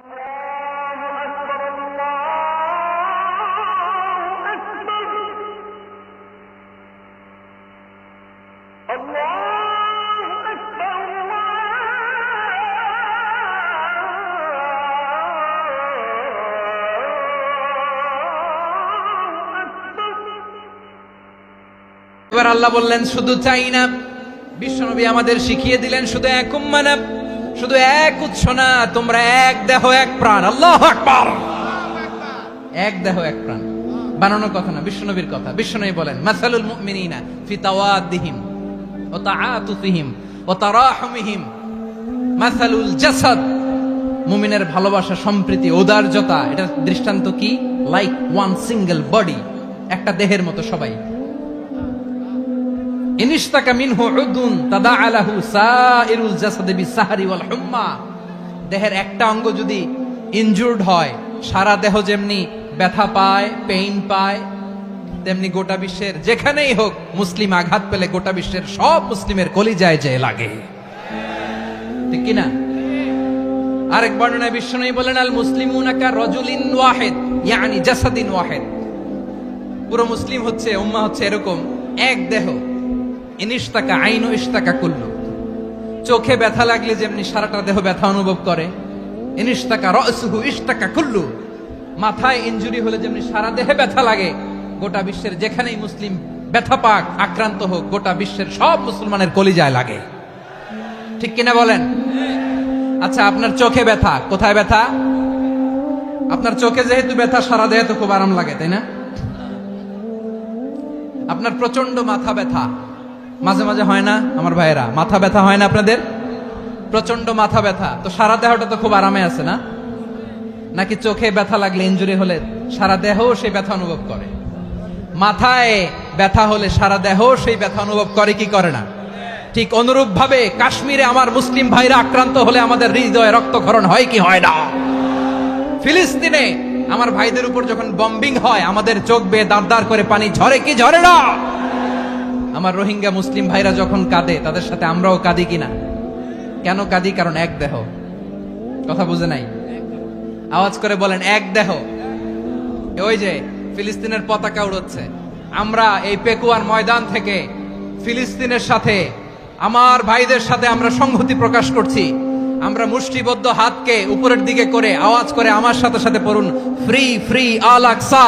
এবার আল্লাহ বললেন শুধু চাই না, বিশ্বনবী আমাদের শিখিয়ে দিলেন শুধু এক উম্মাহ না, শুধু এক উৎস না, তোমরা এক দেহ এক প্রাণ। আল্লাহু আকবার। এক দেহ এক প্রাণ বানানো কথা না, বিশ্বনবীর কথা। বিশ্বনবী বলেন মাসালুল মুমিনিনা ফি তাওয়াদ্দিহিম ওয়া তাআতুফিহিম ওয়া তারাহুমিহিম মাসালুল জাসাদ। মুমিনের ভালোবাসা, সম্প্রীতি, ঔদার্যতা, এটা দৃষ্টান্ত কি? লাইক ওয়ান সিঙ্গেল বডি, একটা দেহের মতো সবাই। ইনিশতাকা মিনহু উদুন তাদাআ লাহু সাইরুল জাসাদি বিসাহরি ওয়াল হুম্মা। দেহের একটা অঙ্গ যদি ইনজুরড হয়, সারা দেহ যেমনি ব্যথা পায়, পেইন পায়, তেমনি গোটা বিশ্বের যেখানেই হোক মুসলিম আঘাত পেলে গোটা বিশ্বের সব মুসলিমের কলিজায় যে লাগে, ঠিক কি না? আরেক বর্ণনায় বিশ্বনবী বলেন আল মুসলিমুনা কা রাজুলিন ওয়াহিদ ইয়ানি জাসাদিন ওয়াহিদ। পুরো মুসলিম হচ্ছে, উম্মাহ হচ্ছে এরকম এক দেহ। ইনিশতাকা আইনু ইশতাকা কুল্লু। চোখে ব্যথা লাগলে যেমনি সারাটা দেহ ব্যথা অনুভব করে, ইনিশতাকা রাসুহু ইশতাকা কুল্লু। মাথায় ইনজুরি হলে যেমনি সারা দেহে ব্যথা লাগে, গোটা বিশ্বের যেখানেই মুসলিম ব্যথা পাক, আক্রান্ত হোক, গোটা বিশ্বের সব মুসলমানের কলিজায় লাগে, ঠিক কিনা বলেন? আচ্ছা, আপনার চোখে ব্যথা, কোথায় ব্যথা? আপনার চোখে যেহেতু ব্যথা, সারা দেহে তো খুব আরাম লাগে, তাই না? আপনার প্রচন্ড মাথা ব্যথা মাঝে মাঝে হয় না আমার ভাইয়েরা? মাথা ব্যথা হয় না আপনাদের? প্রচন্ড মাথা ব্যথা, তো সারা দেহটা তো খুব আরামে আছে না? নাকি চোখে ব্যথা লাগলে, ইনজুরি হলে সারা দেহ সেই ব্যথা অনুভব করে? মাথায় ব্যথা হলে সারা দেহ সেই ব্যথা অনুভব করে কি করে না? ঠিক অনুরূপ ভাবে কাশ্মীরে আমার মুসলিম ভাইরা আক্রান্ত হলে আমাদের হৃদয়ে রক্তক্ষরণ হয় কি হয় না? ফিলিস্তিনে আমার ভাইদের উপর যখন বম্বিং হয়, আমাদের চোখ বেয়ে দাঁড় দাঁড় করে পানি ঝরে কি ঝরে না? আমার রোহিঙ্গা মুসলিম ভাইরা যখন কাঁদে, তাদের সাথে আমরাও কাঁদি কিনা? কেন কাঁদি? কারণ এক দেহ। কথা বুঝে নাই? আওয়াজ করে বলেন এক দেহ। ওই যে ফিলিস্তিনের পতাকা উড়ছে, আমরা এই পেকুয়ার ময়দান থেকে ফিলিস্তিনের সাথে, আমার ভাইদের সাথে আমরা সংহতি প্রকাশ করছি। আমরা মুষ্টিবদ্ধ হাতকে উপরের দিকে করে আওয়াজ করে আমার সাথে সাথে পড়ুন, ফ্রি ফ্রি আল আকসা।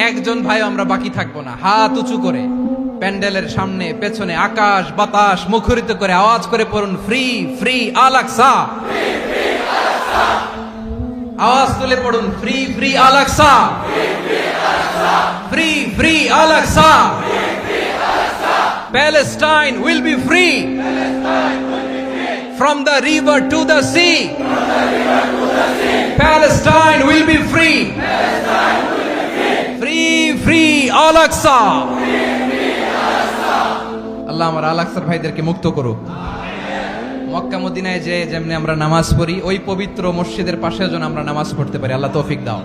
একজন ভাই আমরা বাকি থাকবো না। হাত উঁচু করে প্যান্ডেলের সামনে, পেছনে, আকাশ বাতাস মুখরিত করে আওয়াজ করে পড়ুন, ফ্রি ফ্রি আল আকসা। আওয়াজ তুলে পড়ুন, free free Al Aqsa, free free Al Aqsa. Palestine will be free from the river to the sea. Palestine will be free. Free free Al-Aqsa. আল্লাহ আমার আল-আকসার ভাইদেরকে মুক্ত করুক। মক্কা মদিনায় যে যেমনি আমরা নামাজ পড়ি, ওই পবিত্র মসজিদের পাশে যেন আমরা নামাজ পড়তে পারি। আল্লাহ তৌফিক দাও।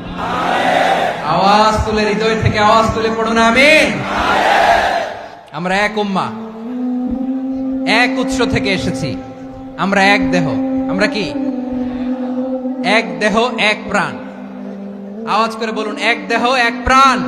আওয়াজ তুলে, হৃদয় থেকে আওয়াজ তুলে পড়ুন আমিন। আমরা এক উম্মাহ, এক উৎস থেকে এসেছি, আমরা এক দেহ। আমরা কি? এক দেহ এক প্রাণ। আওয়াজ করে বলুন, এক দেহ এক প্রাণ।